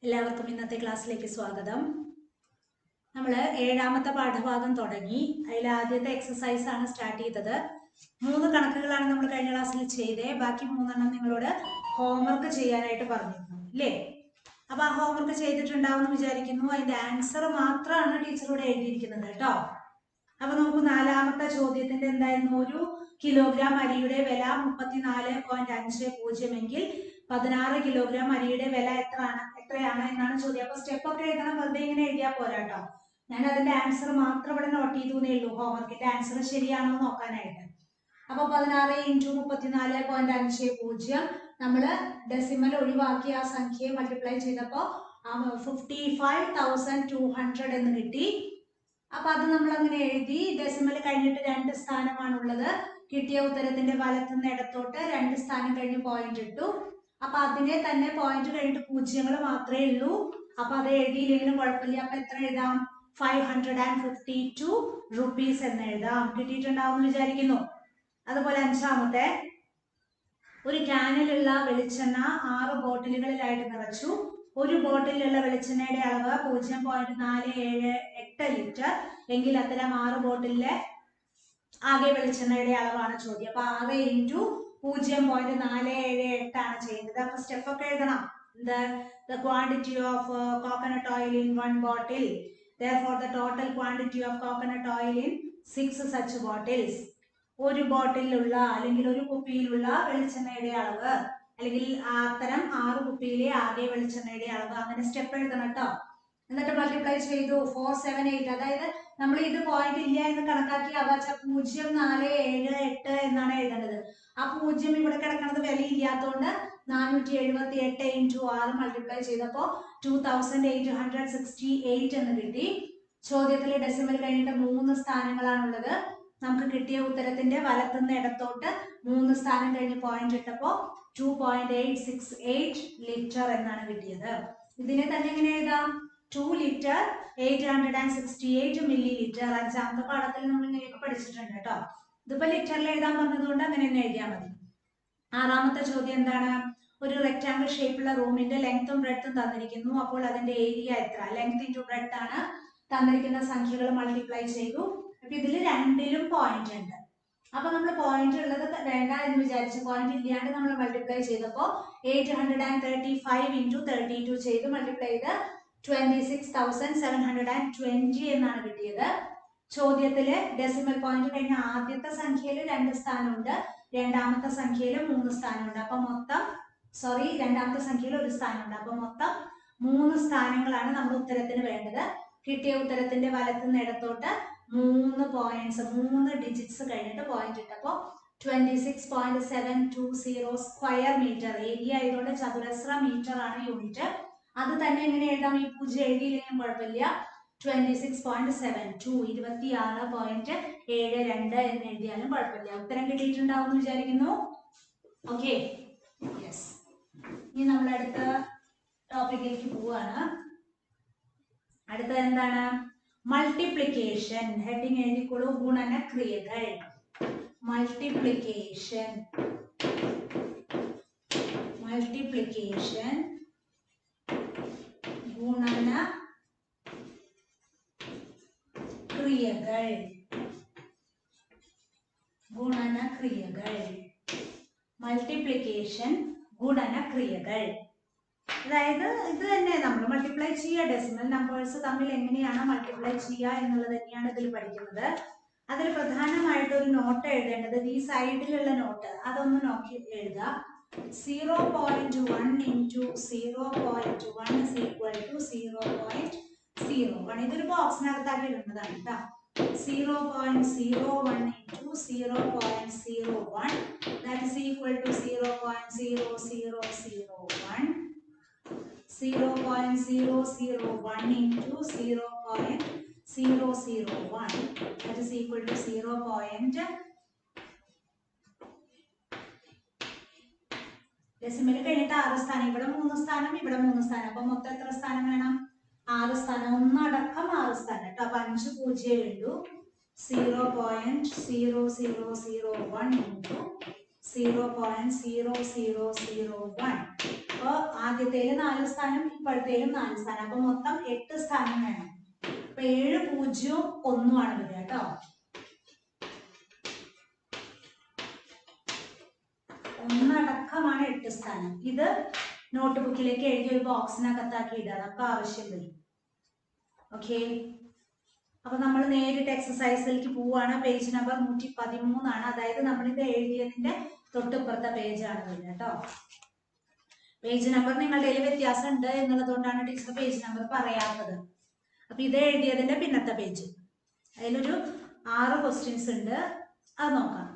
എല്ലാവർക്കും ഇന്നത്തെ ക്ലാസ്സിലേക്ക് സ്വാഗതം. നമ്മൾ ഏഴാമത്തെ പാഠഭാഗം തുടങ്ങി. അതിൽ ആദ്യത്തെ എക്സസൈസ് ആണ് സ്റ്റാർട്ട് ചെയ്തത്. 3 കണക്കുകളാണ് നമ്മൾ കഴിഞ്ഞ ക്ലാസ്സിൽ ചെയ്തേ. ബാക്കി 3 നിങ്ങളോട് ഹോംവർക്ക് ചെയ്യാനായിട്ട് പറഞ്ഞിരുന്നു അല്ലേ? അപ്പൊ ആ ഹോംവർക്ക് ചെയ്തിട്ടുണ്ടാവും എന്ന് വിചാരിക്കുന്നു. അതിന്റെ ആൻസർ മാത്രമാണ് ടീച്ചറോട് എഴുതിയിരിക്കുന്നത് കേട്ടോ. അപ്പൊ നമുക്ക് 4ാമത്തെ ചോദ്യത്തിന്റെ എന്തായിരുന്നു? 1 കിലോഗ്രാം അരിയുടെ വില 34.50 എങ്കിൽ 16 കിലോഗ്രാം അരിയുടെ വില എത്രയാണ് എന്നാണ് ചോദ്യം. അപ്പൊ സ്റ്റെപ്പ് ഒക്കെ എഴുതണം, വെറുതെ ഇങ്ങനെ എഴുതിയാൽ പോരാട്ടോ. ഞാൻ അതിന്റെ ആൻസർ മാത്രം ഇവിടെ നോട്ട് ചെയ്തേ ഉള്ളൂ, ഹോംവർക്കിന്റെ ആൻസർ ശരിയാണോ നോക്കാനായിട്ട്. അപ്പൊ 16 × 34.50 നമ്മള് ഡെസിമൽ ഒഴിവാക്കി ആ സംഖ്യയെ മൾട്ടിപ്ലൈ ചെയ്തപ്പോ 55,200 എന്ന് കിട്ടി. അപ്പൊ അത് നമ്മൾ അങ്ങനെ എഴുതി. ഡെസിമൽ കഴിഞ്ഞിട്ട് 2 സ്ഥാനമാണുള്ളത്. കിട്ടിയ ഉത്തരത്തിന്റെ വലത്തുനിന്ന് ഇടത്തോട്ട് 2 സ്ഥാനം കഴിഞ്ഞ് പോയിന്റ് ഇട്ടു. അപ്പൊ അതിനെ തന്നെ പോയിന്റ് കഴിഞ്ഞിട്ട് പൂജ്യങ്ങൾ മാത്രമേ ഉള്ളൂ. അപ്പൊ അത് എഴുതിയില്ലെങ്കിലും കുഴപ്പമില്ല. അപ്പൊ എത്ര എഴുതാം? 552 റുപ്പീസ് എന്ന് എഴുതാം. കിട്ടിയിട്ടുണ്ടാവും വിചാരിക്കുന്നു. അതുപോലെ 5ാമത്തെ, ഒരു ക്യാനിലുള്ള വെളിച്ചെണ്ണ 6 ബോട്ടിലുകളിലായിട്ട് നിറച്ചു. ഒരു ബോട്ടിലുള്ള വെളിച്ചെണ്ണയുടെ അളവ് 0.478 ലിറ്റർ എങ്കിൽ അത്തരം 6 ബോട്ടിലെ ആകെ വെളിച്ചെണ്ണയുടെ അളവാണ് ചോദ്യം. അപ്പൊ 6 × 0.478 ആണ് ചെയ്യുന്നത്. അപ്പൊ സ്റ്റെപ്പ് ഒക്കെ എഴുതണം. The quantity of coconut oil in 1 bottle, therefore the total quantity of coconut oil in 6 such bottles. ഒരു ബോട്ടിലുള്ള അല്ലെങ്കിൽ ഒരു കുപ്പിയിലുള്ള വെളിച്ചെണ്ണയുടെ അളവ് അല്ലെങ്കിൽ അത്തരം 6 കുപ്പിയിലെ ആകെ വെളിച്ചെണ്ണയുടെ അളവ്, അങ്ങനെ സ്റ്റെപ്പ് എഴുതണം കേട്ടോ. എന്നിട്ട് മൾട്ടിപ്ലൈ ചെയ്തു 478. അതായത് നമ്മൾ ഇത് പോയിന്റ് ഇല്ല എന്ന് കണക്കാക്കി 0.478 എന്നാണ് എഴുതേണ്ടത്. ആ 0 ഇവിടെ കിടക്കുന്നത് വില ഇല്ലാത്തതുകൊണ്ട് 478 × 6 മൾട്ടിപ്ലൈ ചെയ്തപ്പോ 2868 എന്ന് കിട്ടി. ചോദ്യത്തിലെ ഡെസിമൽ കഴിഞ്ഞിട്ട് 3 സ്ഥാനങ്ങളാണുള്ളത്. നമുക്ക് കിട്ടിയ ഉത്തരത്തിന്റെ വലത്തുനിന്ന് ഇടത്തോട്ട് 3 സ്ഥാനം കഴിഞ്ഞ് പോയിന്റ് ഇട്ടപ്പോ 2.868 ലിറ്റർ എന്നാണ് കിട്ടിയത്. ഇതിനെ തന്നെ എങ്ങനെ എഴുതാം? 2 ലിറ്റർ 868 മില്ലി ലിറ്റർ. 5ാമത്തെ പാഠത്തിൽ നമ്മൾ ഇങ്ങനെയൊക്കെ പഠിച്ചിട്ടുണ്ട് കേട്ടോ. ഇതിപ്പോ ലിറ്ററിൽ എഴുതാൻ പറഞ്ഞതുകൊണ്ട് അങ്ങനെ തന്നെ എഴുതിയാൽ മതി. 6ാമത്തെ ചോദ്യം എന്താണ്? ഒരു റെക്ടാംഗിൾ ഷേപ്പുള്ള റൂമിന്റെ ലെങ്ത്തും ബ്രെഡ്ത്തും തന്നിരിക്കുന്നു. അപ്പോൾ അതിന്റെ ഏരിയ എത്ര? ലെങ്ത് ഇൻറ്റു ബ്രെഡ്ത്ത് ആണ്. തന്നിരിക്കുന്ന സംഖ്യകൾ മൾട്ടിപ്ലൈ ചെയ്തു. അപ്പൊ ഇതിൽ 2ലും പോയിന്റ് ഉണ്ട്. അപ്പൊ നമ്മൾ പോയിന്റ് ഉള്ളത് വേണ്ട എന്ന് വിചാരിച്ച് പോയിന്റ് ഇല്ലാണ്ട് നമ്മൾ മൾട്ടിപ്ലൈ ചെയ്തപ്പോ 835 × 32 ചെയ്ത് മൾട്ടിപ്ലൈ ചെയ്ത് 26,720 എന്നാണ് കിട്ടിയത്. ചോദ്യത്തില് ഡെസിമൽ പോയിന്റ് കഴിഞ്ഞ ആദ്യത്തെ സംഖ്യയിൽ 2 സ്ഥാനമുണ്ട്, 2ാമത്തെ സംഖ്യയിൽ 3 സ്ഥാനമുണ്ട്. അപ്പൊ മൊത്തം രണ്ടാമത്തെ സംഖ്യയിൽ 1 സ്ഥാനമുണ്ട്. അപ്പൊ മൊത്തം 3 സ്ഥാനങ്ങളാണ് നമ്മുടെ ഉത്തരത്തിന് വേണ്ടത്. കിട്ടിയ ഉത്തരത്തിന്റെ വലത്തുനിന്ന് ഇടത്തോട്ട് 3 ഡിജിറ്റ്സ് കഴിഞ്ഞിട്ട് പോയിന്റ് ഇട്ടപ്പോ 26.720 സ്ക്വയർ മീറ്റർ. ഏരിയ ആയതുകൊണ്ട് ചതുരശ്ര മീറ്റർ ആണ് യൂണിറ്റ്. അത് തന്നെ എങ്ങനെ എഴുതാം? ഈ 0 എഴുതിയില്ലെങ്കിലും കുഴപ്പമില്ല. 26.72 26.72 എന്ന് എഴുതിയാലും കുഴപ്പമില്ല. ഉത്തരം കിട്ടിയിട്ടുണ്ടാവും എന്ന് വിചാരിക്കുന്നു. Okay, yes. ഇനി നമ്മൾ അടുത്ത ടോപ്പിക്കിലേക്ക് പോവാണ്. അടുത്തത് എന്താണ്? മൾട്ടിപ്ലിക്കേഷൻ. ഹെഡിങ് എഴുതിക്കോളൂ. ഗുണനക്രിയകൾ. മൾട്ടിപ്ലിക്കേഷൻ ഗുണനക്രിയകൾ. മൾട്ടിപ്ലിക്കേഷൻ ഗുണനക്രിയകൾ. അതായത് ഇത് തന്നെ നമ്മൾ മൾട്ടിപ്ലൈ ചെയ്യുക. ഡെസിമൽ നമ്പേഴ്സ് തമ്മിൽ എങ്ങനെയാണ് മൾട്ടിപ്ലൈ ചെയ്യുക എന്നുള്ളത് തന്നെയാണ് ഇതിൽ പഠിക്കുന്നത്. അതിൽ പ്രധാനമായിട്ട് ഒരു നോട്ട് എഴുതേണ്ടത് ഈ സൈഡിലുള്ള നോട്ട് അതൊന്ന് നോക്കി എഴുതുക. 0.1 × 0.1 is equal to 0.01. ഇതൊരു ബോക്സിനകത്താക്കി ഇടുന്നതാണ് കേട്ടോ. 0.01 × 0.01 that is equal to 0.0001. 0.001 × 0.001 that is equal to 0. Decimal കഴിഞ്ഞിട്ട് 6 സ്ഥാനം. ഇവിടെ 3 സ്ഥാനം, ഇവിടെ 3 സ്ഥാനം. അപ്പൊ മൊത്തം എത്ര സ്ഥാനം വേണം? 6 സ്ഥാനം. ഒന്നടക്കം 6 സ്ഥാനം കേട്ടോ. അപ്പൊ 5 0 ഉള്ളൂ. 0.0001 × 0.0001. അപ്പോൾ ആദ്യത്തേല് 4 സ്ഥാനം, ഇപ്പോഴത്തേലും 4 സ്ഥാനം. അപ്പൊ മൊത്തം 8 സ്ഥാനം വേണം. അപ്പൊ 7 0 1 ആണ് വരിക കേട്ടോ. 1 അടക്കമാണ് 8 സ്ഥാനം. ഇത് നോട്ട് ബുക്കിലേക്ക് എഴുതി ഒരു ബോക്സിനകത്താക്കി ഇടുക, നമുക്ക് ആവശ്യം വരും. ഓക്കെ, അപ്പൊ നമ്മൾ നേരിട്ട് എക്സസൈസിലേക്ക് പോവാണ്. പേജ് നമ്പർ 113 അതായത് നമ്മൾ ഇത് എഴുതിയതിന്റെ തൊട്ടിപ്പുറത്തെ പേജാണ് വരുന്നത് കേട്ടോ. പേജ് നമ്പർ നിങ്ങളുടെ കയ്യിൽ വ്യത്യാസം ഉണ്ട് എന്നുള്ളതുകൊണ്ടാണ് ടീച്ചർ പേജ് നമ്പർ പറയാത്തത്. അപ്പൊ ഇത് എഴുതിയതിന്റെ പിന്നത്തെ പേജ്, അതിലൊരു 6 ക്വസ്റ്റ്യൻസ് ഉണ്ട്, അത് നോക്കാം.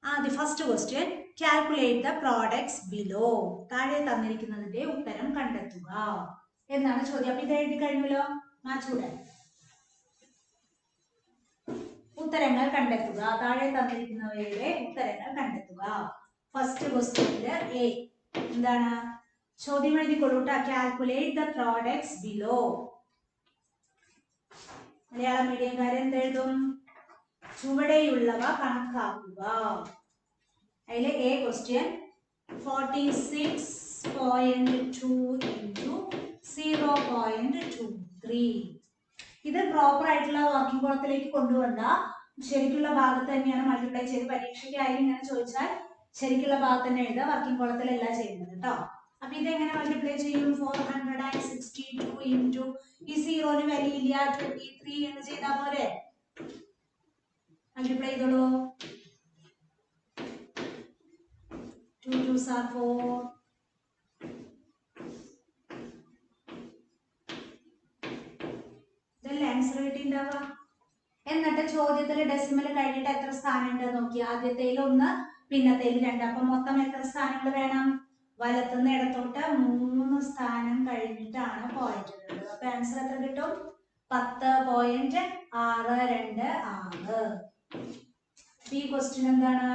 ആദ്യ first question, calculate the products below. താഴെ തന്നിരിക്കുന്നതിന്റെ ഉത്തരം കണ്ടെത്തുക എന്നാണ് ചോദ്യം. അപ്പൊ ഇത് എഴുതി കഴിഞ്ഞല്ലോ, മാച്ചൂടെ ഉത്തരങ്ങൾ കണ്ടെത്തുക. താഴെ തന്നിരിക്കുന്നവയുടെ ഉത്തരങ്ങൾ കണ്ടെത്തുക. ഫസ്റ്റ് ക്വസ്റ്റ്യനില് എ എന്താണ്? ചോദ്യം എഴുതിക്കൊള്ളൂട്ട. Calculate the products below. Malayalam മീഡിയംകാരൻ എന്തെഴുതും? ചുവടെയുള്ളവ കണക്കാക്കുക. അതിലെ എ ക്വസ്റ്റ്യൻ 46.2 into 0.23. ഇത് പ്രോപ്പർ ആയിട്ടുള്ള വർക്കിംഗ് കോളത്തിലേക്ക് കൊണ്ടുവന്ന ശരിക്കുള്ള ഭാഗത്ത് തന്നെയാണ് മൾട്ടിപ്ലൈ ചെയ്ത് പരീക്ഷയ്ക്കായാലും ഇങ്ങനെ ചോദിച്ചാൽ ശരിക്കുള്ള ഭാഗത്ത് തന്നെ എഴുതുക, വർക്കിംഗ് കോളത്തിലല്ല ചെയ്യുന്നത് കേട്ടോ. അപ്പൊ ഇതെങ്ങനെ മൾട്ടിപ്ലൈ ചെയ്യും? 462 into ഈ 0ന് വിലയില്ല 23 എന്ന് ചെയ്താൽ പോരെ? മൾട്ടിപ്ലൈ ചെയ്തോളൂ. 2 2s are 4. ഇതല്ലേ ആൻസർ കിട്ടിണ്ടാവുക. എന്നിട്ട് ചോദ്യത്തിൽ ഡെസിമൽ കഴിഞ്ഞിട്ട് എത്ര സ്ഥാനം ഉണ്ട് നോക്കി. ആദ്യത്തേൽ 1, പിന്നത്തേൽ 2. അപ്പൊ മൊത്തം എത്ര സ്ഥാനങ്ങൾ വേണം? വലത്തുനിന്ന് ഇടത്തോട്ട് 3 സ്ഥാനം കഴിഞ്ഞിട്ടാണ് പോയിന്റ് ഉള്ളത്. അപ്പൊ ആൻസർ എത്ര കിട്ടും? 10.626. ഈ ക്വസ്റ്റ്യൻ എന്താണ്?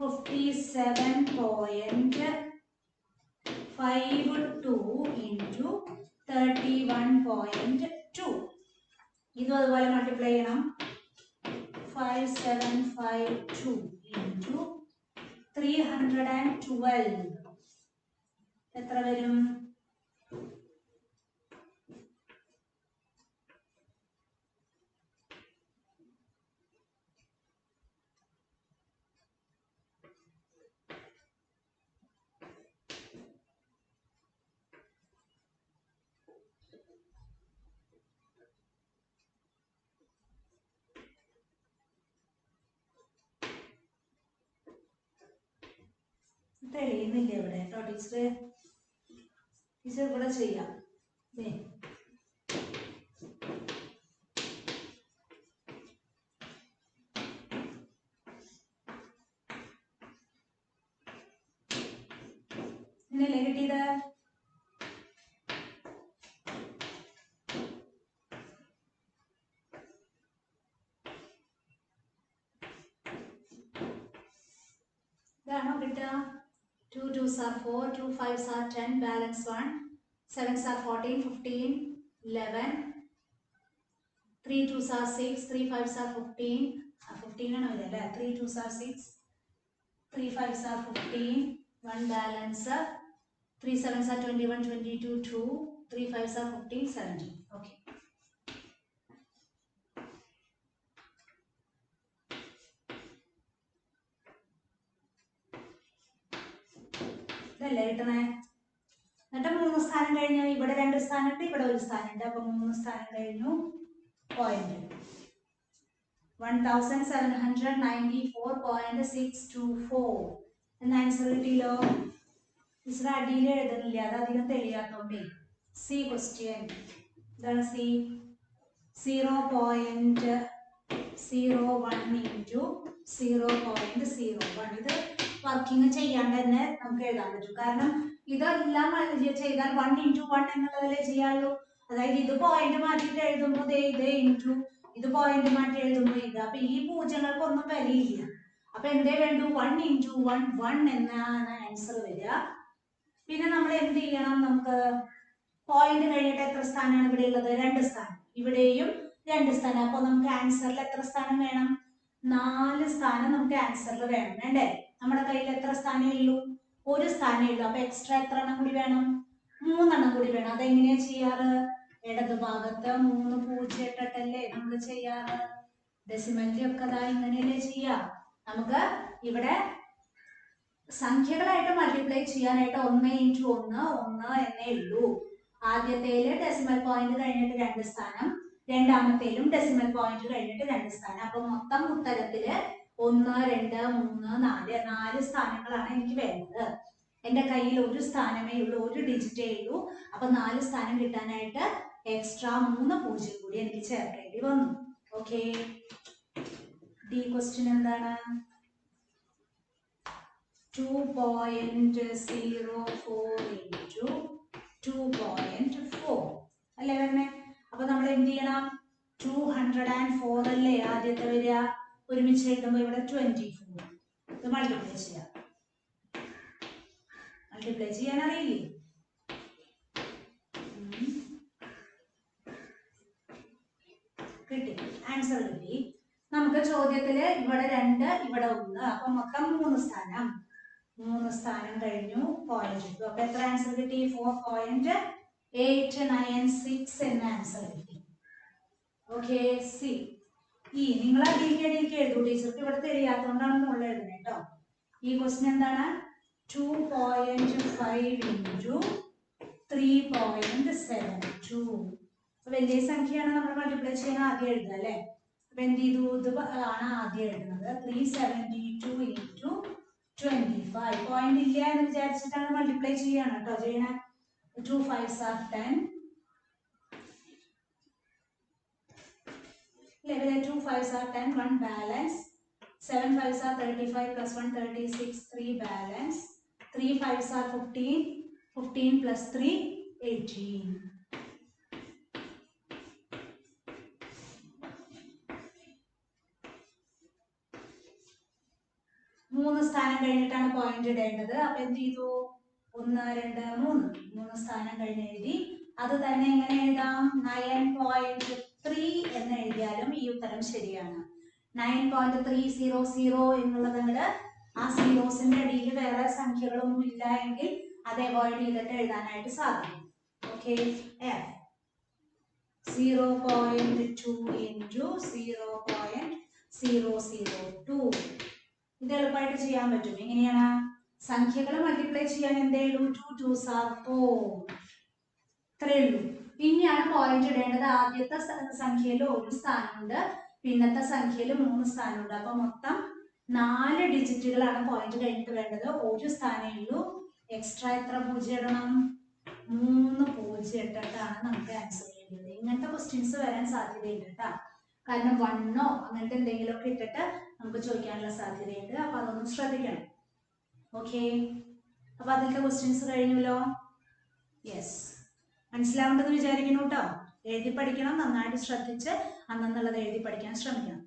57.52 into 31.2. ഇതും അതുപോലെ മൾട്ടിപ്ലൈ ചെയ്യണം. 5752 into 312 എത്ര വരും? തെളിയുന്നില്ല ഇവിടെ കേട്ടോ ടീച്ചർ. ടീച്ചർ ഇവിടെ ചെയ്യാം. ഇന്നല്ലേ കിട്ടിയത്? ഇതാണോ കിട്ടുക? 2 2s are 4, 2 5s are 10, balance 1, 7s are 14, 15, 11, 3 2s are 6, 3 5s are 15, 15 ആണ് വരിക അല്ലേ? 3 2s are 6, 3 5s are 15, 1 balance, 3 7s are 21, 22, 2, 3 5s are 15, 17. Okay. ഇതല്ലേ കിട്ടണേ? എന്നിട്ട് 3 സ്ഥാനം കഴിഞ്ഞു. ഇവിടെ 2 സ്ഥാനമുണ്ട്, ഇവിടെ 1 സ്ഥാനമുണ്ട്. അപ്പൊ 3 സ്ഥാനം കഴിഞ്ഞു. പോയിന്റ് 1794.624 എന്ന ആൻസർ കിട്ടിയല്ലോ. ടീച്ചർ അടിയിൽ എഴുതുന്നില്ല, അത് അധികം തെളിയാത്തോണ്ടേ. സി ക്വസ്റ്റ്യൻ ഇതാണ്. C 0.01 into 0.01. ഇത് വർക്കിംഗ് ചെയ്യാണ്ട് തന്നെ നമുക്ക് എഴുതാൻ പറ്റും. കാരണം ഇതെല്ലാം ചെയ്താൽ 1 into 1 എന്നുള്ളതല്ലേ ചെയ്യാറുള്ളൂ. അതായത് ഇത് പോയിന്റ് മാറ്റിയിട്ട് എഴുതുമ്പോൾ ഇത് ഇൻറ്റു, ഇത് പോയിന്റ് മാറ്റി എഴുതുമ്പോൾ ഇത്. അപ്പൊ ഈ പൂജ്യങ്ങൾക്കൊന്നും വിലയില്ല. അപ്പൊ എന്തേ വേണ്ടു? 1 into 1 1 എന്നാണ് ആൻസർ വരിക. പിന്നെ നമ്മൾ എന്ത് ചെയ്യണം? നമുക്ക് പോയിന്റ് കഴിഞ്ഞിട്ട് എത്ര സ്ഥാനമാണ് ഇവിടെ ഉള്ളത്? 2 സ്ഥാനം. ഇവിടെയും 2 സ്ഥാനം. അപ്പൊ നമുക്ക് ആൻസറിൽ എത്ര സ്ഥാനം വേണം? 4 സ്ഥാനം നമുക്ക് ആൻസറിൽ വേണം വേണ്ടേ? നമ്മുടെ കയ്യിൽ എത്ര സ്ഥാനമേ ഉള്ളൂ? ഒരു സ്ഥാനമേ ഉള്ളൂ. അപ്പൊ എക്സ്ട്രാ എത്ര എണ്ണം കൂടി വേണം? 3 എണ്ണം കൂടി വേണം. അതെങ്ങനെയാ ചെയ്യാറ്? ഇടത് ഭാഗത്ത് 3 0 ഇട്ടിട്ടല്ലേ നമ്മൾ ചെയ്യാറ്? ഡെസിമലിന്റെ ഒക്കെ അതാ ഇങ്ങനെയല്ലേ ചെയ്യാ. നമുക്ക് ഇവിടെ സംഖ്യകളായിട്ട് മൾട്ടിപ്ലൈ ചെയ്യാനായിട്ട് 1 × 1 1 എന്നേ ഉള്ളൂ. ആദ്യത്തേല് ഡെസിമൽ പോയിന്റ് കഴിഞ്ഞിട്ട് 2 സ്ഥാനം, രണ്ടാമത്തേലും ഡെസിമൽ പോയിന്റ് കഴിഞ്ഞിട്ട് 2 സ്ഥാനം. അപ്പൊ മൊത്തം ഉത്തരത്തില് 1 2 3 4 സ്ഥാനങ്ങളാണ് എനിക്ക് വേണ്ടത്. എന്റെ കയ്യിൽ ഒരു സ്ഥാനമേ ഉള്ളൂ, ഒരു ഡിജിറ്റേ ഉള്ളൂ. അപ്പൊ 4 സ്ഥാനം കിട്ടാനായിട്ട് എക്സ്ട്രാ 3 0 കൂടി എനിക്ക് ചേർക്കേണ്ടി വന്നു. ഓക്കെ, ഡി ക്വസ്റ്റ്യൻ എന്താണ്? 2.04 into 2.4 അല്ലേ വരുന്നേ? അപ്പൊ നമ്മൾ എന്ത് ചെയ്യണം? 204 അല്ലേ ആദ്യത്തെ വരിക. ഒരുമിച്ച് എഴുതുമ്പോൾ ഇവിടെ 24 ഇത് മൾട്ടിപ്ലൈ ചെയ്യാം. മൾട്ടിപ്ലൈ ചെയ്യാൻ അറിയില്ലേ? കിട്ടി, ആൻസർ കിട്ടി. നമുക്ക് ചോദ്യത്തില് ഇവിടെ 2 ഇവിടെ 1 അപ്പൊ മൊത്തം 3 സ്ഥാനം. 3 സ്ഥാനം കഴിഞ്ഞു, പോയിന്റ് ഇട്ടു. അപ്പൊ എത്ര ആൻസർ കിട്ടി? 4.896 എന്ന ആൻസർ കിട്ടി. Okay, C. ഈ നിങ്ങൾ അടിയിലേക്ക് എഴുതൂ. ടീച്ചർക്ക് ഇവിടെ தெரியாത്തതുകൊണ്ടാണ് മുകളിൽ എഴുതുന്നത് കേട്ടോ. ഈ ക്വസ്റ്റ്യൻ എന്താണ്? 2.5 into 3.72. വലിയ സംഖ്യയാണ് നമ്മൾ മൾട്ടിപ്ലൈ ചെയ്യാൻ ആദ്യം എഴുതുക അല്ലേ? അപ്പൊ എന്ത് ചെയ്തു? ഇത് ആണ് ആദ്യം എഴുതുന്നത്. 372 into 25. പോയിന്റ് ഇല്ല എന്ന് വിചാരിച്ചിട്ടാണ് മൾട്ടിപ്ലൈ ചെയ്യാണ് കേട്ടോ ചെയ്യണേ. 2 5s are 10. 2 5s are 10, 1 balance. 7 5s are 35 plus 1 36, 3 balance. 3 5s are 15, 15 plus 3 18. മൂന്ന് സ്ഥാനം കഴിഞ്ഞിട്ടാണ് പോയിന്റ് ഇടേണ്ടത്. അപ്പൊ എന്ത് ചെയ്തു? 1 2 3 സ്ഥാനം കഴിഞ്ഞ് എഴുതി. അത് തന്നെ എങ്ങനെ എഴുതാം? 9.3 എന്ന് എഴുതിയാലും ഈ ഉത്തരം ശരിയാണ്. 9.300 എന്നുള്ളത് ആ സീറോസിന്റെ അടിയിൽ വേറെ സംഖ്യകളൊന്നും ഇല്ല എങ്കിൽ അത് അവോയ്ഡ് ചെയ്തിട്ട് എഴുതാനായിട്ട് സാധിക്കും. Okay, 0.2 into 0.002. ഇത് എളുപ്പമായിട്ട് ചെയ്യാൻ പറ്റും. എങ്ങനെയാണ്? സംഖ്യകൾ മൾട്ടിപ്ലൈ ചെയ്യാൻ എന്തേ ഉള്ളൂ? 2 2s are 4. ഇത്രയേ ഉള്ളൂ. ഇനിയാണ് പോയിന്റ് ഇടേണ്ടത്. ആദ്യത്തെ സംഖ്യയിൽ 1 സ്ഥാനമുണ്ട്, പിന്നത്തെ സംഖ്യയിൽ 3 സ്ഥാനമുണ്ട്. അപ്പൊ മൊത്തം 4 ഡിജിറ്റുകളാണ് പോയിന്റ് കഴിഞ്ഞിട്ട് വേണ്ടത്. 1 സ്ഥാനമേ ഉള്ളൂ. എക്സ്ട്രാ എത്ര 0 ഇടണം? 3 0 ഇട്ടിട്ടാണ് നമുക്ക് ആൻസർ ചെയ്യേണ്ടത്. ഇങ്ങനത്തെ ക്വസ്റ്റ്യൻസ് വരാൻ സാധ്യതയുണ്ട് കേട്ടോ. കാരണം 1 അങ്ങനത്തെ എന്തെങ്കിലുമൊക്കെ ഇട്ടിട്ട് നമുക്ക് ചോദിക്കാനുള്ള സാധ്യതയുണ്ട്. അപ്പൊ അതൊന്ന് ശ്രദ്ധിക്കണം. ഓക്കെ, അപ്പൊ അതിലത്തെ ക്വസ്റ്റ്യൻസ് കഴിഞ്ഞല്ലോ. യെസ്, മനസ്സിലാവേണ്ടത് വിചാരിക്കുന്നു കേട്ടോ. എഴുതി പഠിക്കണം, നന്നായിട്ട് ശ്രദ്ധിച്ച് അന്നുള്ളത് എഴുതി പഠിക്കാൻ ശ്രമിക്കണം.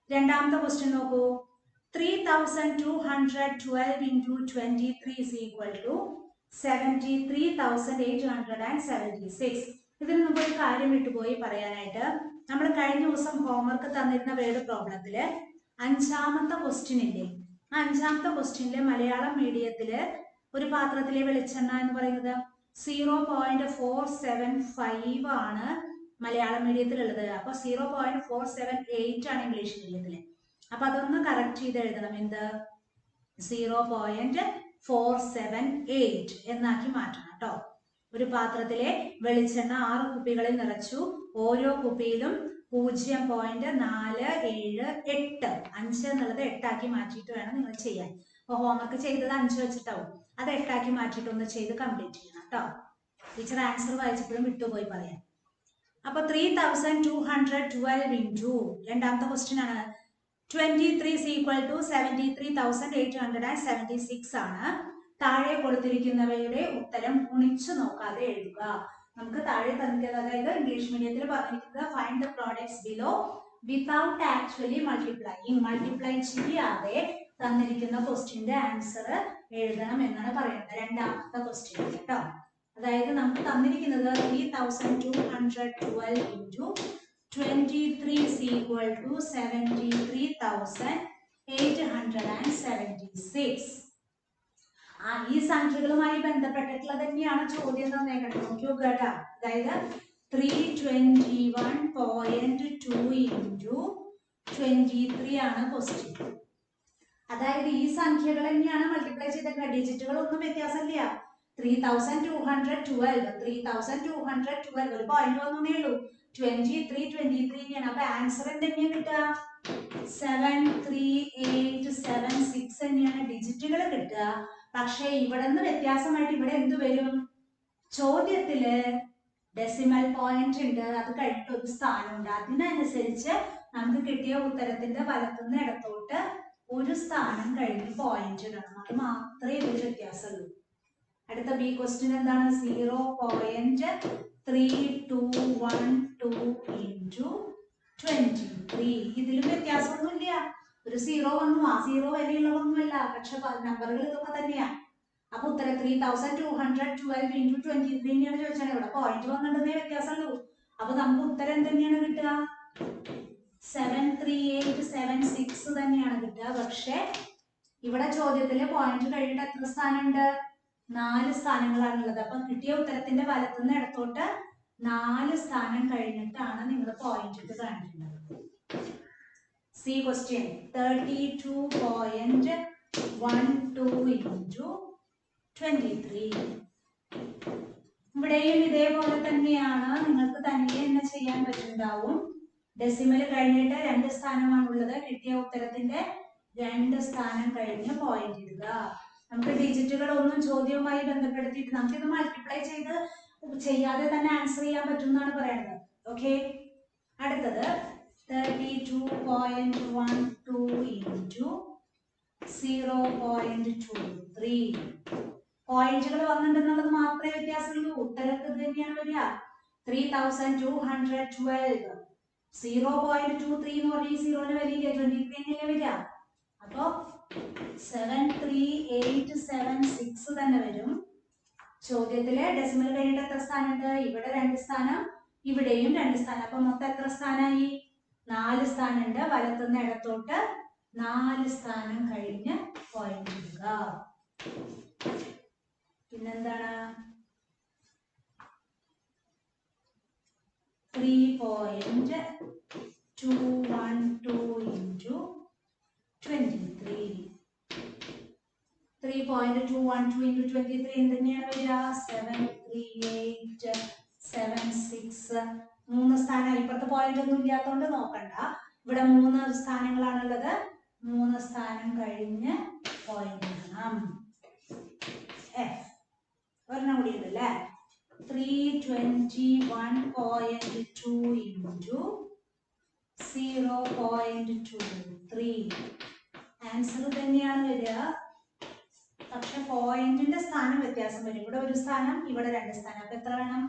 രണ്ടാമത്തെ ക്വസ്റ്റ്യൻ നോക്കൂ. 3212 into 23 is equal to 73,876. ഇതിന് മുമ്പ് ഒരു കാര്യം വിട്ടുപോയി പറയാനായിട്ട്. നമ്മൾ കഴിഞ്ഞ ദിവസം ഹോംവർക്ക് തന്നിരുന്ന വേർഡ് പ്രോബ്ലത്തില് 5ാമത്തെ ക്വസ്റ്റ്യൻ ഇല്ലേ? ആ 5ാമത്തെ ക്വസ്റ്റ്യനില് മലയാളം മീഡിയത്തില് ഒരു പാത്രത്തിലെ വെളിച്ചെണ്ണ എന്ന് പറയുന്നത് 0.475 ആണ് മലയാളം മീഡിയത്തിലുള്ളത്. അപ്പൊ 0.478 ആണ് ഇംഗ്ലീഷ് മീഡിയത്തില്. അപ്പൊ അതൊന്ന് കറക്റ്റ് ചെയ്ത് എഴുതണം. എന്ത്? 0.478 എന്നാക്കി മാറ്റണം കേട്ടോ. ഒരു പാത്രത്തിലെ വെളിച്ചെണ്ണ 6 കുപ്പികളിൽ നിറച്ചു. ഓരോ കുപ്പിയിലും 0.478, 5 എന്നുള്ളത് 8 ആക്കി മാറ്റിയിട്ട് വേണം നിങ്ങൾ ചെയ്യാൻ. അപ്പൊ ഹോംവർക്ക് ചെയ്തത് 5 വെച്ചിട്ടാവും. അത് 8 ആക്കി മാറ്റിയിട്ട് ഒന്ന് ചെയ്ത് കംപ്ലീറ്റ് ചെയ്യണം കേട്ടോ. ടീച്ചർ ആൻസർ വായിച്ചപ്പോഴും വിട്ടുപോയി പറയാൻ. അപ്പൊ 3212 into രണ്ടാമത്തെ ക്വസ്റ്റ്യൻ ആണ്. 23 is equal to 73,876 ആണ്. താഴെ കൊടുത്തിരിക്കുന്നവയുടെ ഉത്തരം ഗുണിച്ചു നോക്കാതെ എഴുതുക. നമുക്ക് താഴെ തന്നിട്ട്, അതായത് ഇംഗ്ലീഷ് മീഡിയത്തിൽ പറഞ്ഞിരിക്കുന്നത് find the products below without actually multiplying. Multiply ചെയ്യാതെ തന്നിരിക്കുന്ന ക്വസ്റ്റ്യന്റെ ആൻസർ എഴുതണം എന്നാണ് പറയുന്നത്. രണ്ടാമത്തെ ക്വസ്റ്റ്യൻ കേട്ടോ. അതായത് നമുക്ക് തന്നിരിക്കുന്നത് 3212 into 23 is equal to 73,876. ഈ സംഖ്യകളുമായി ബന്ധപ്പെട്ടിട്ടുള്ള തന്നെയാണ് ചോദ്യം തന്നേക്കുന്നത്. നോക്കി നോക്കുക കേട്ടോ. അതായത് 321.2 ഇൻറ്റു 23 ആണ് ക്വസ്റ്റ്യൻ. അതായത് ഈ സംഖ്യകൾ തന്നെയാണ് മൾട്ടിപ്ലൈ ചെയ്തിട്ടുള്ളത്. ഡിജിറ്റുകളൊന്നും വ്യത്യാസമില്ല. 3212 ഒരു പോയിന്റ് വന്നേ ഉള്ളൂ. 23 തന്നെയാണ്. അപ്പൊ ആൻസർ എന്തെങ്കിലും കിട്ടുക 73876 തന്നെയാണ് ഡിജിറ്റുകൾ കിട്ടുക. പക്ഷെ ഇവിടെ നിന്ന് വ്യത്യാസമായിട്ട് ഇവിടെ എന്ത് വരും? ചോദ്യത്തില് ഡെസിമൽ പോയിന്റ് ഉണ്ട്, അത് കഴിഞ്ഞിട്ട് ഒരു സ്ഥാനമുണ്ട്. അതിനനുസരിച്ച് നമുക്ക് കിട്ടിയ ഉത്തരത്തിന്റെ വലത്തുനിന്ന് ഇടത്തോട്ട് ഒരു സ്ഥാനം കഴിഞ്ഞ് പോയിന്റ് ഇടണം. അത് മാത്രമേ ഇതിൽ വ്യത്യാസമുള്ളൂ. അടുത്ത ബി ക്വസ്റ്റ്യൻ എന്താണ്? 0.3212 ഇൻറ്റു 23. ഇതിലും വ്യത്യാസമൊന്നുമില്ല. ഒരു 0 വന്നു, ആ 0 വിലയുള്ളതൊന്നുമല്ല, പക്ഷെ നമ്പറുകൾ ഇതൊക്കെ തന്നെയാണ്. അപ്പൊ ഉത്തരം 3212 ഇൻറ്റു 23 തന്നെയാണ് ചോദിച്ചാൽ. ഇവിടെ പോയിന്റ് വന്നിട്ടുണ്ടെന്നേ വ്യത്യാസമുള്ളൂ. അപ്പൊ നമുക്ക് ഉത്തരം തന്നെയാണ് കിട്ടുക 73876 തന്നെയാണ് കിട്ടുക. പക്ഷെ ഇവിടെ ചോദ്യത്തില് പോയിന്റ് കഴിഞ്ഞിട്ട് എത്ര സ്ഥാനമുണ്ട്? 4 സ്ഥാനങ്ങളാണുള്ളത്. അപ്പൊ കിട്ടിയ ഉത്തരത്തിന്റെ വലത്തുനിന്ന് ഇടത്തോട്ട് 4 സ്ഥാനം കഴിഞ്ഞിട്ടാണ് നിങ്ങൾ പോയിന്റ് ഇട്ട് കാണിക്കുന്നത്. C question 32.12 into 23. ഇവിടെയും ഇതേപോലെ തന്നെയാണ്. നിങ്ങൾക്ക് തന്നെ ചെയ്യാൻ പറ്റുന്നുണ്ടാവും. ഡെസിമൽ കഴിഞ്ഞിട്ട് 2 സ്ഥാനമാണുള്ളത്. കിട്ടിയ ഉത്തരത്തിന്റെ 2 സ്ഥാനം കഴിഞ്ഞ് പോയിന്റ് ഇടുക. നമുക്ക് ഡിജിറ്റുകളൊന്നും ചോദ്യവുമായി ബന്ധപ്പെടുത്തിയിട്ട് നമുക്കിത് മൾട്ടിപ്ലൈ ചെയ്ത് ചെയ്യാതെ തന്നെ ആൻസർ ചെയ്യാൻ പറ്റും എന്നാണ് പറയുന്നത്. ഓക്കെ, അടുത്തത് 32.12 ഇൻറ്റു 0.23. പോയിന്റുകൾ വന്നിട്ടുണ്ടെന്നുള്ളത് മാത്രമേ വ്യത്യാസമുള്ളൂ. ഉത്തരത്തിൽ തന്നെയാണ് വരിക 3212. 0.23 എന്ന് പറഞ്ഞാൽ ഈ 0ന് വലിയ 23 തന്നെയല്ലേ വരിക. അപ്പോ 73876 തന്നെ വരും. ചോദ്യത്തില് ഡെസിമൽ കഴിഞ്ഞിട്ട് എത്ര സ്ഥാനമുണ്ട്? ഇവിടെ 2 സ്ഥാനം, ഇവിടെയും 2 സ്ഥാനം. അപ്പൊ മൊത്തം എത്ര സ്ഥാനമായി? 4 സ്ഥാനമുണ്ട്. വലത്തുനിന്ന് ഇടത്തോട്ട് 4 സ്ഥാനം കഴിഞ്ഞ് പോയിന്റ് ഇടുക. പിന്നെന്താണ്? 3.212 ഇൻറ്റു 23. 3.212 ഇൻറ്റു 23 എന്തിനാണ് വരിക? 73876. 3 സ്ഥാനം. ഇപ്പുറത്തെ പോയിന്റ് ഒന്നും ഇല്ലാത്തതുകൊണ്ട് നോക്കണ്ട. ഇവിടെ 3 സ്ഥാനങ്ങളാണുള്ളത്. 3 സ്ഥാനം കഴിഞ്ഞ് പോയിന്റ് ഇടണം. ഒരെണ്ണം കൂടി ഉണ്ടല്ലേ. 321.2 ഇൻറ്റു 0.23. ആൻസർ തന്നെയാണ് വരിക. പക്ഷെ പോയിന്റിന്റെ സ്ഥാനം വ്യത്യാസം വരും. ഇവിടെ 1 സ്ഥാനം, ഇവിടെ 2 സ്ഥാനം. അപ്പൊ എത്ര വേണം?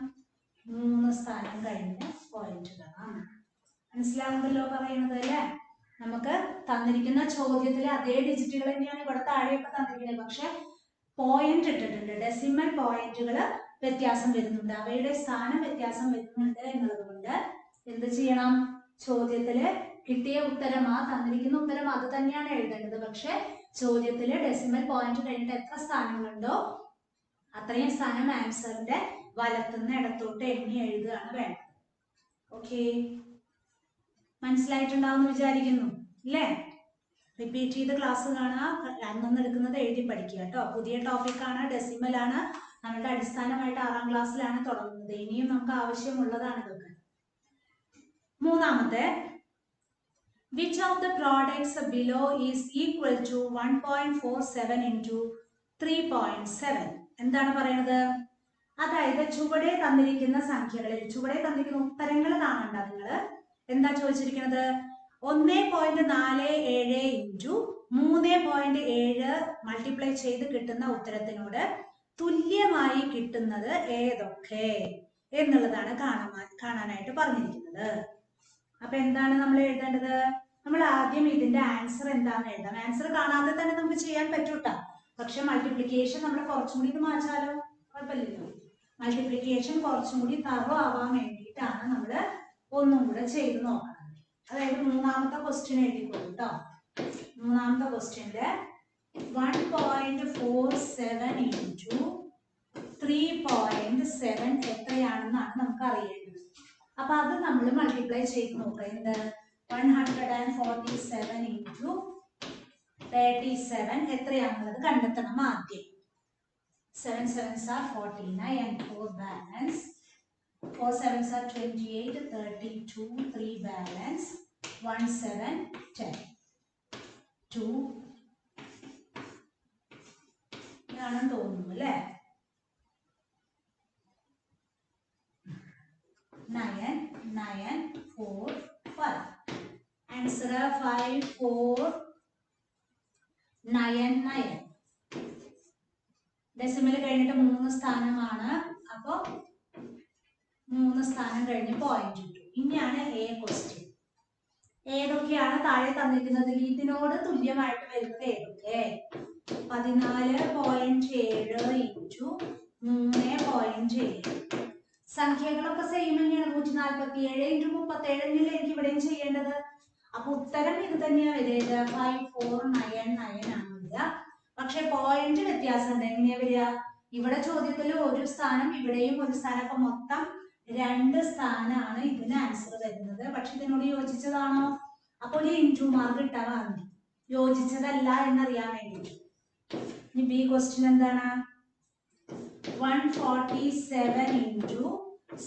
3 സ്ഥാനം കഴിഞ്ഞ് പോയിന്റ് ഇടണം. മനസ്സിലാവുന്നല്ലോ പറയുന്നത് അല്ലേ? നമുക്ക് തന്നിരിക്കുന്ന ചോദ്യത്തിലെ അതേ ഡിജിറ്റുകൾ തന്നെയാണ് ഇവിടെ താഴെയൊക്കെ തന്നിരിക്കുന്നത്. പക്ഷെ പോയിന്റ് ഇട്ടിട്ടുണ്ട്. ഡെസിമൽ പോയിന്റുകൾ വ്യത്യാസം വരുന്നുണ്ട്. അവയുടെ സ്ഥാനം വ്യത്യാസം വരുന്നുണ്ട് എന്നുള്ളത് കൊണ്ട് എന്ത് ചെയ്യണം? ചോദ്യത്തില് കിട്ടിയ ഉത്തരം, ആ തന്നിരിക്കുന്ന ഉത്തരം അത് തന്നെയാണ് എഴുതേണ്ടത്. പക്ഷെ ചോദ്യത്തില് ഡെസിമൽ പോയിന്റ് കഴിഞ്ഞിട്ട് എത്ര സ്ഥാനങ്ങളുണ്ടോ അത്രയും സ്ഥാനം ആൻസറിന്റെ വലത്തുനിന്ന് ഇടത്തോട്ട് എണ്ണി എഴുതുകയാണ് വേണ്ടത്. ഓക്കെ, മനസ്സിലായിട്ടുണ്ടാവും വിചാരിക്കുന്നു അല്ലേ? റിപ്പീറ്റ് ചെയ്ത് ക്ലാസ് കാണാം. അന്നൊന്ന് എടുക്കുന്നത് എഴുതി പഠിക്കുക കേട്ടോ. പുതിയ ടോപ്പിക്കാണ്, ഡെസിമൽ ആണ്. നമ്മുടെ അടിസ്ഥാനമായിട്ട് 6ാം ക്ലാസ്സിലാണ് തുടങ്ങുന്നത്. ഇനിയും നമുക്ക് ആവശ്യമുള്ളതാണ് ഇതൊക്കെ. മൂന്നാമത്തെ, which of the products below is equal to 1.47 into 3.7? എന്താണ് പറയുന്നത്? അതായത് ചുവടെ തന്നിരിക്കുന്ന സംഖ്യകളിൽ, ചുവടെ തന്നിരിക്കുന്ന ഉത്തരങ്ങൾ കാണണ്ട നിങ്ങൾ. എന്താ ചോദിച്ചിരിക്കുന്നത്? 1.47 ഇൻറ്റു 3.7 മൾട്ടിപ്ലൈ ചെയ്ത് കിട്ടുന്ന ഉത്തരത്തിനോട് തുല്യമായി കിട്ടുന്നത് ഏതൊക്കെ എന്നുള്ളതാണ് കാണാനായിട്ട് പറഞ്ഞിരിക്കുന്നത്. അപ്പൊ എന്താണ് നമ്മൾ എഴുതേണ്ടത്? നമ്മൾ ആദ്യം ഇതിന്റെ ആൻസർ എന്താണെന്ന് എഴുതാം. ആൻസർ കാണാതെ തന്നെ നമുക്ക് ചെയ്യാൻ പറ്റൂട്ടാ. പക്ഷെ മൾട്ടിപ്ലിക്കേഷൻ നമ്മൾ കുറച്ചും കൂടി ഇത് മാറ്റാലോ, കുഴപ്പമില്ലല്ലോ. മൾട്ടിപ്ലിക്കേഷൻ കുറച്ചും കൂടി തറോ ആവാൻ വേണ്ടിയിട്ടാണ് നമ്മൾ ഒന്നും കൂടെ ചെയ്ത് നോക്കണം. അതായത് മൂന്നാമത്തെ ക്വസ്റ്റ്യൻ എഴുതിക്കോളൂ കേട്ടോ. മൂന്നാമത്തെ ക്വസ്റ്റ്യന്റെ 1.47 ഇൻറ്റു 3.7 എത്രയാണെന്നാണ് നമുക്ക് അറിയേണ്ടത്. അപ്പൊ അത് നമ്മൾ മൾട്ടിപ്ലൈ ചെയ്ത് നോക്കാം. എന്ത് 147 ഇൻറ്റു 37 എത്രയാണെന്നുള്ളത് കണ്ടെത്തണം ആദ്യം. 7 sevens are 49 and 4 balance. 4 sevens are 28, 32, 3 balance, 1 7 10, 2 ഇതാണെന്ന് തോന്നുന്നു അല്ലേ. 9 9 4 5. ആൻസർ 5 4 9 9. ഡെസിമൽ കഴിഞ്ഞിട്ട് 3 സ്ഥാനമാണ്. അപ്പോൾ 3 സ്ഥാനം കഴിഞ്ഞ് പോയിന്റ് കിട്ടും. ഇനിയാണ് എ ക്വസ്റ്റ്യൻ. ഏതൊക്കെയാണ് താഴെ തന്നിരിക്കുന്നതിൽ ഇതിനോട് തുല്യമായിട്ട് വരുന്നത് ഏതൊക്കെ? 14.7 ഇൻറ്റു 3.7. സംഖ്യകളൊക്കെ സെയിം തന്നെയാണ്. 147 ഇൻറ്റു 37 തന്നെയല്ലേ എനിക്ക് ഇവിടെയും ചെയ്യേണ്ടത്. അപ്പൊ ഉത്തരം ഇത് തന്നെയാണ് വരിക. 5499 ആണ് വരിക. പക്ഷെ പോയിന്റ് വ്യത്യാസമുണ്ട്. എങ്ങനെയാ വരിക? ഇവിടെ ചോദ്യത്തിൽ ഒരു സ്ഥാനം, ഇവിടെയും ഒരു സ്ഥാനം. അപ്പൊ മൊത്തം 2 സ്ഥാനമാണ് ഇതിന് ആൻസർ വരുന്നത്. പക്ഷെ ഇതിനോട് യോജിച്ചതാണോ? അപ്പോൾ ഒരു ഇൻറ്റു മാർക്ക് ഇട്ടാൽ മതി, യോജിച്ചതല്ല എന്നറിയാൻ വേണ്ടി. ഇനി ബി ക്വസ്റ്റ്യൻ എന്താണ്? 147 ഇൻറ്റു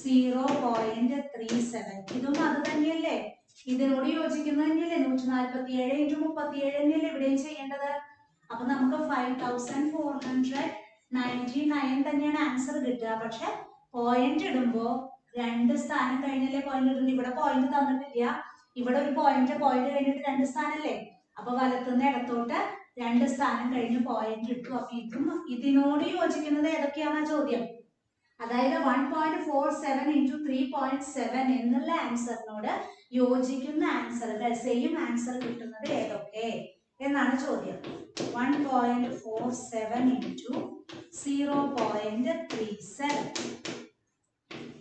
0.37. ഇതും അത് തന്നെയല്ലേ, ഇതിനോട് യോജിക്കുന്നത് തന്നെയല്ലേ. 147 ഇൻറ്റു 37 തന്നെയല്ലേ ഇവിടെയും ചെയ്യേണ്ടത്. അപ്പൊ നമുക്ക് 5499 തന്നെയാണ് ആൻസർ കിട്ടുക. പക്ഷെ പോയിന്റ് ഇടുമ്പോ 2 സ്ഥാനം കഴിഞ്ഞല്ലേ പോയിന്റ് ഇടുന്നത്. ഇവിടെ പോയിന്റ് തന്നിട്ടില്ല. ഇവിടെ ഒരു പോയിന്റ് കഴിഞ്ഞിട്ട് 2 സ്ഥാനല്ലേ. അപ്പൊ വലത്തുനിന്ന് ഇടത്തോട്ട് 2 സ്ഥാനം കഴിഞ്ഞ് പോയിന്റ് ഇട്ടു. അപ്പൊ ഇതും ഇതിനോട് യോജിക്കുന്നത് ഏതൊക്കെയാണ് ചോദ്യം. അതായത് 1.47 ഇൻറ്റു 3.7 എന്നുള്ള ആൻസറിനോട് യോജിക്കുന്ന ആൻസറുകൾ, സെയിം ആൻസർ കിട്ടുന്നത് ഏതൊക്കെ എന്നാണ് ചോദ്യം. 1.47 ഇൻറ്റു 0.37.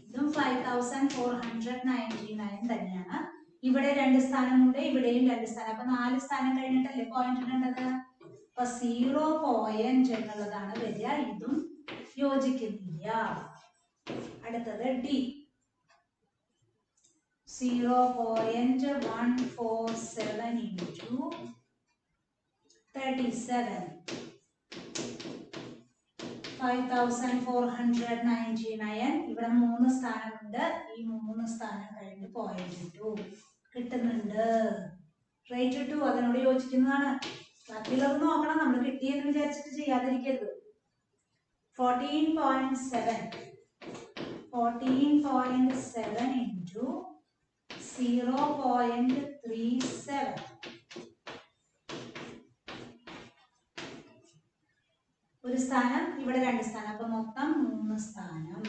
ഇതും 5499 തന്നെയാണ്. ഇവിടെ 2 സ്ഥാനമുണ്ട്, ഇവിടെയും 2 സ്ഥാനം. അപ്പൊ 4 സ്ഥാനം കഴിഞ്ഞിട്ടല്ലേ പോയിന്റ് ഇടേണ്ടത്. അപ്പൊ 0 പോയിന്റ് എന്നുള്ളതാണ് വരിക. ഇതും യോജിക്കുന്നില്ല. അടുത്തത് ഡി. 0.147 ഇൻറ്റു 37. 5499. ഇവിടെ 3 സ്ഥാനമുണ്ട്. ഈ 3 സ്ഥാനം കഴിഞ്ഞ് പോയിന്റ് ഇട്ടു. കിട്ടുന്നുണ്ട്. റേറ്റ് ഇട്ടു. അതിനോട് യോജിക്കുന്നതാണ്. ബാക്കിയുള്ളത് നോക്കണം. നമ്മൾ കിട്ടിയെന്ന് വിചാരിച്ചിട്ട് ചെയ്യാതിരിക്കരുത്. 14.7 ഇൻറ്റു 0.37. ഒരു സ്ഥാനം, ഇവിടെ 2 സ്ഥാനം. അപ്പൊ മൊത്തം 3 സ്ഥാനം.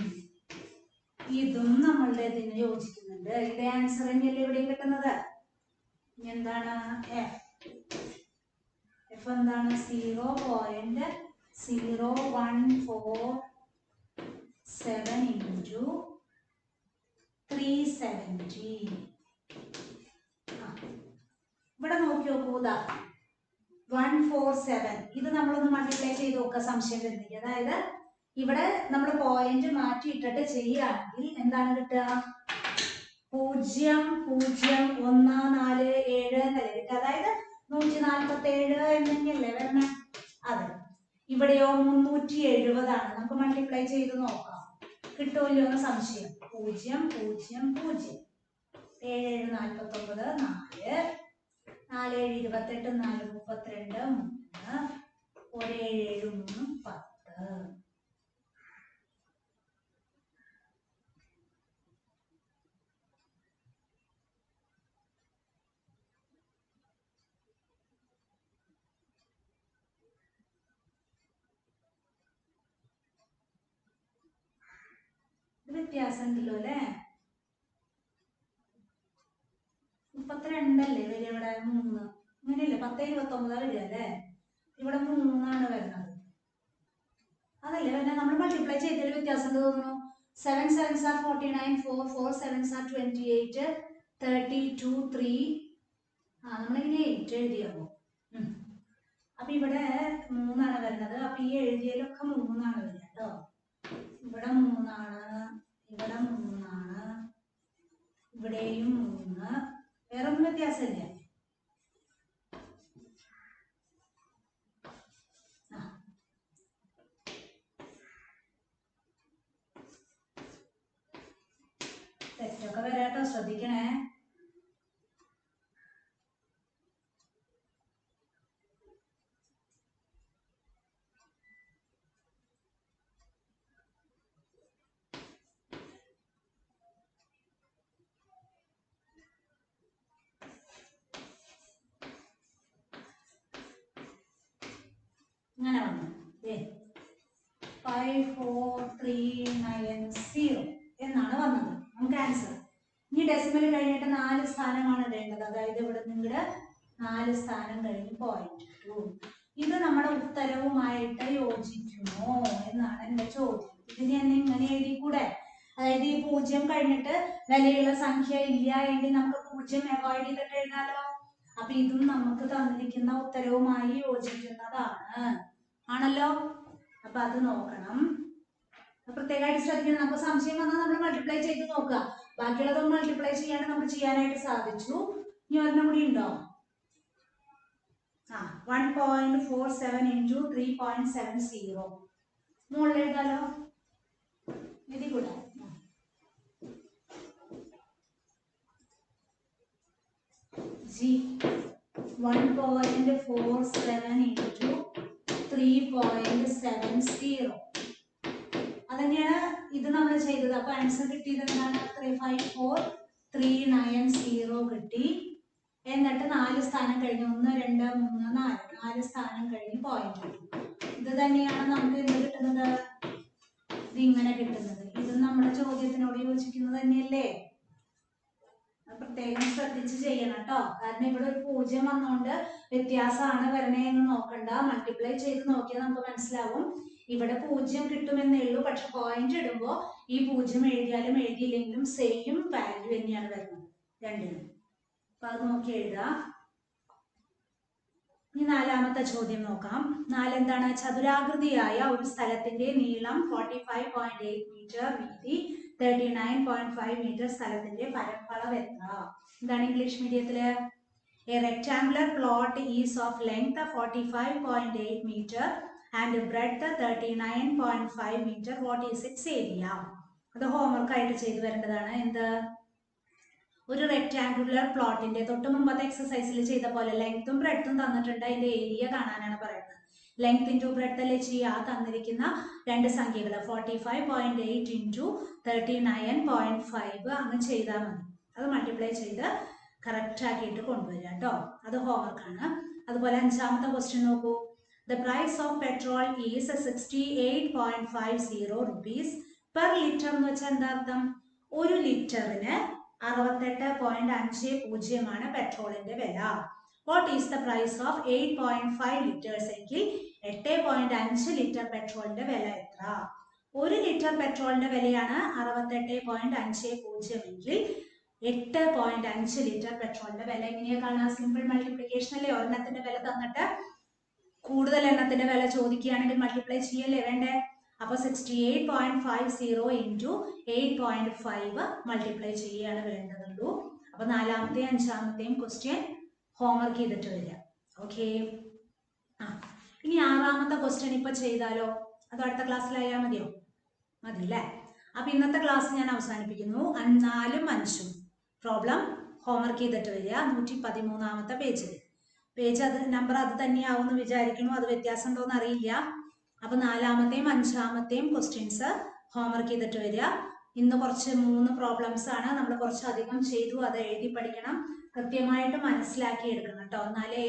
ഇതും നമ്മളുടെ ഇതിന് യോജിക്കുന്നുണ്ട്. ഇതേ ആൻസർ തന്നെയല്ലേ ഇവിടെയും കിട്ടുന്നത്. എന്താണ് എഫ്? എഫ് എന്താണ്? 0.0147 ഇൻറ്റു 370. ഇവിടെ നോക്കി നോക്കൂ. 147 ഇത് നമ്മളൊന്ന് മൾട്ടിപ്ലൈ ചെയ്ത് നോക്കുക. സംശയം വരുന്നില്ല. അതായത് ഇവിടെ നമ്മൾ പോയിന്റ് മാറ്റി ഇട്ടിട്ട് ചെയ്യുകയാണെങ്കിൽ എന്താണ് കിട്ടുക? 0.0147 എന്നല്ലേ കിട്ടുക. അതായത് 147 എന്നല്ലേ വരണം. അതെ. ഇവിടെയോ 370 നമുക്ക് മൾട്ടിപ്ലൈ ചെയ്ത് നോക്കാം. കിട്ടുമല്ലോ എന്ന് സംശയം. 0 0 0 7 49 4 4 28 4 32 3 1 7 3 10. വ്യത്യാസം ഉണ്ടല്ലോ അല്ലേ. 32 അല്ലേ വരിക. ഇവിടെ 3 അങ്ങനെയല്ലേ. 10 29 വരിക അല്ലേ. ഇവിടെ 3 ആണ് വരുന്നത്. അതല്ലേ പിന്നെ നമ്മൾ മൾട്ടിപ്ലൈ ചെയ്തതിൽ വ്യത്യാസം തോന്നുന്നു. 7 sevens are 49, 4 sevens are 28, 32, 3. നമ്മളിങ്ങനെ 8 എഴുതിയാവോ? അപ്പൊ ഇവിടെ 3 ആണ് വരുന്നത്. അപ്പൊ ഈ എഴുതിയതിലൊക്കെ 3 ആണ് വരിക കേട്ടോ. ഇവിടെ 3 ആണ്, ഇവിടെ 3 ആണ്, ഇവിടെയും 3. വേറെ ഒന്നും വ്യത്യാസമില്ല. തെറ്റൊക്കെ വരാട്ടോ, ശ്രദ്ധിക്കണേ. ഇങ്ങനെ വന്നു 54390 എന്നാണ് വന്നത് നമുക്ക് ആൻസർ. ഇനി ഡെസിമൽ കഴിഞ്ഞിട്ട് 4 സ്ഥാനമാണ് ഇടേണ്ടത്. അതായത് ഇവിടെ നിങ്ങളുടെ 4 സ്ഥാനം കഴിഞ്ഞ് 0.2. ഇത് നമ്മുടെ ഉത്തരവുമായിട്ട് യോജിക്കുമോ എന്നാണ് എന്റെ ചോദ്യം. ഇതിന് എന്നെ ഇങ്ങനെ എഴുതി കൂടെ? അതായത് ഈ 0 കഴിഞ്ഞിട്ട് വിലയുള്ള സംഖ്യ ഇല്ല എങ്കിൽ നമുക്ക് 0 അവോയ്ഡ് ചെയ്തിട്ട് എഴുതാലോ. അപ്പൊ ഇതും നമുക്ക് തന്നിരിക്കുന്ന ഉത്തരവുമായി യോജിക്കുന്നതാണ്, ആണല്ലോ. അപ്പൊ അത് നോക്കണം, പ്രത്യേകമായിട്ട് ശ്രദ്ധിക്കണം. നമുക്ക് സംശയം വന്നാൽ നമ്മൾ മൾട്ടിപ്ലൈ ചെയ്ത് നോക്കുക. ബാക്കിയുള്ളതൊന്നും മൾട്ടിപ്ലൈ ചെയ്യാണ്ട് നമുക്ക് ചെയ്യാനായിട്ട് സാധിച്ചു. ഇനി ഒരെണ്ണം കൂടി ഉണ്ടോ? 1.47 into 3.70. മുകളിൽ എഴുതാലോ, എഴുതി കൂടെ? 1.47 into 3.70. അതന്നെയാണ് ഇത് നമ്മൾ ചെയ്തത്. അപ്പൊ ആൻസർ കിട്ടിയത് എന്താണ്? 354,390 കിട്ടി. എന്നിട്ട് 4 സ്ഥാനം കഴിഞ്ഞ് 1, 2, 3, 4 സ്ഥാനം കഴിഞ്ഞ് 0.2. ഇത് തന്നെയാണ് നമുക്ക് എന്ത് കിട്ടുന്നത്? ഇതിങ്ങനെ കിട്ടുന്നത്. ഇത് നമ്മുടെ ചോദ്യത്തിനോട് യോജിക്കുന്നത് തന്നെയല്ലേ? പ്രത്യേകം ശ്രദ്ധിച്ച് ചെയ്യണം കേട്ടോ. കാരണം ഇവിടെ ഒരു 0 വന്നുകൊണ്ട് വ്യത്യാസമാണ് വരണേ എന്ന് നോക്കണ്ട. മൾട്ടിപ്ലൈ ചെയ്ത് നോക്കിയാൽ നമുക്ക് മനസ്സിലാവും. ഇവിടെ 0 കിട്ടുമെന്നേ ഉള്ളൂ. പക്ഷെ പോയിന്റ് ഇടുമ്പോൾ ഈ 0 എഴുതിയാലും എഴുതിയില്ലെങ്കിലും സെയിം വാല്യൂ തന്നെയാണ് വരുന്നത് രണ്ടിനും. അപ്പൊ അത് നോക്കി എഴുതാം. ഇനി 4ാമത്തെ ചോദ്യം നോക്കാം. 4 എന്താണ്? ചതുരാകൃതിയായ ഒരു സ്ഥലത്തിന്റെ നീളം 45.8 മീറ്റർ, വീതി 39.5 മീറ്റർ, സ്ഥലത്തിന്റെ പരപ്പളവ് എത്ര? എന്താണ് English മീഡിയത്തില്? A rectangular plot is of length 45.8 meter and breadth 39.5 meter. What is its area? അത് ഹോംവർക്ക് ആയിട്ട് ചെയ്തു വരേണ്ടതാണ്. എന്ത്? ഒരു റെക്ടാങ്കുലർ പ്ലോട്ടിന്റെ തൊട്ട് മുമ്പത്തെ എക്സസൈസിൽ ചെയ്ത പോലെ ലെങ്ത്തും ബ്രെഡ്ത്തും തന്നിട്ടുണ്ട്. അതിന്റെ ഏരിയ കാണാനാണ് പറയുന്നത്. ലെങ്ത് ഇൻറ്റു ബ്രെഡ്ത്ത് അല്ലേ ചെയ്യുക? തന്നിരിക്കുന്ന 2 സംഖ്യകൾ 45.8 ഇൻറ്റു 39.5 അങ്ങ് ചെയ്താൽ മതി. അത് മൾട്ടിപ്ലൈ ചെയ്ത് കറക്റ്റ് ആക്കിയിട്ട് കൊണ്ടുവരിക കേട്ടോ. അത് ഹോംവർക്കാണ്. അതുപോലെ 5ാമത്തെ ക്വസ്റ്റ്യൻ നോക്കൂ. The price of petrol is 68.50 rupees per litre എന്ന് വെച്ചാൽ എന്താ അർത്ഥം? 1 ലിറ്ററിന് 68.50 പെട്രോളിന്റെ വില. What is the price of 8.5 litres എങ്കിൽ 8.5 ലിറ്റർ പെട്രോളിന്റെ വില എത്ര? 1 ലിറ്റർ പെട്രോളിന്റെ വിലയാണ് 68.50 എങ്കിൽ 8.5 ലിറ്റർ പെട്രോളിന്റെ വില എങ്ങനെയാ കാണാം? സിമ്പിൾ മൾട്ടിപ്ലിക്കേഷൻ അല്ലേ? ഒരെണ്ണത്തിന്റെ വില തന്നിട്ട് കൂടുതൽ എണ്ണത്തിന്റെ വില ചോദിക്കുകയാണെങ്കിൽ മൾട്ടിപ്ലൈ ചെയ്യല്ലേ വേണ്ടേ? അപ്പൊ 68.50 ഇൻറ്റു 8.5 മൾട്ടിപ്ലൈ ചെയ്യുകയാണ് വേണ്ടതുള്ളൂ. അപ്പൊ 4ാമത്തെയും 5ാമത്തെയും ക്വസ്റ്റ്യൻ ഹോംവർക്ക് ചെയ്തിട്ട് വരിക. ഓക്കെ. ഇനി 6ാമത്തെ ക്വസ്റ്റ്യൻ ഇപ്പൊ ചെയ്താലോ? അത് അടുത്ത ക്ലാസ്സിലായാൽ മതിയോ? മതി അല്ലേ? അപ്പൊ ഇന്നത്തെ ക്ലാസ് ഞാൻ അവസാനിപ്പിക്കുന്നു. 4ഉം 5ഉം പ്രോബ്ലം ഹോംവർക്ക് ചെയ്തിട്ട് വരിക. 113ാമത്തെ പേജ് അത് നമ്പർ അത് തന്നെയാവുമെന്ന് വിചാരിക്കുന്നു. അത് വ്യത്യാസം ഉണ്ടോന്ന് അറിയില്ല. അപ്പൊ 4ാമത്തെയും 5ാമത്തെയും ക്വസ്റ്റ്യൻസ് ഹോംവർക്ക് ചെയ്തിട്ട് വരിക. ഇന്ന് കുറച്ച് 3 പ്രോബ്ലംസ് ആണ് നമ്മൾ കുറച്ചധികം ചെയ്തു. അത് എഴുതി പഠിക്കണം, കൃത്യമായിട്ട് മനസ്സിലാക്കി എടുക്കണം കേട്ടോ. എന്നാലേ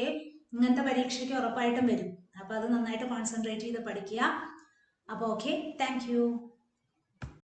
ഇങ്ങനത്തെ പരീക്ഷയ്ക്ക് ഉറപ്പായിട്ടും വരും. അപ്പൊ അത് നന്നായിട്ട് കോൺസെൻട്രേറ്റ് ചെയ്ത് പഠിക്കുക. അപ്പോൾ ഓക്കെ, താങ്ക് യു.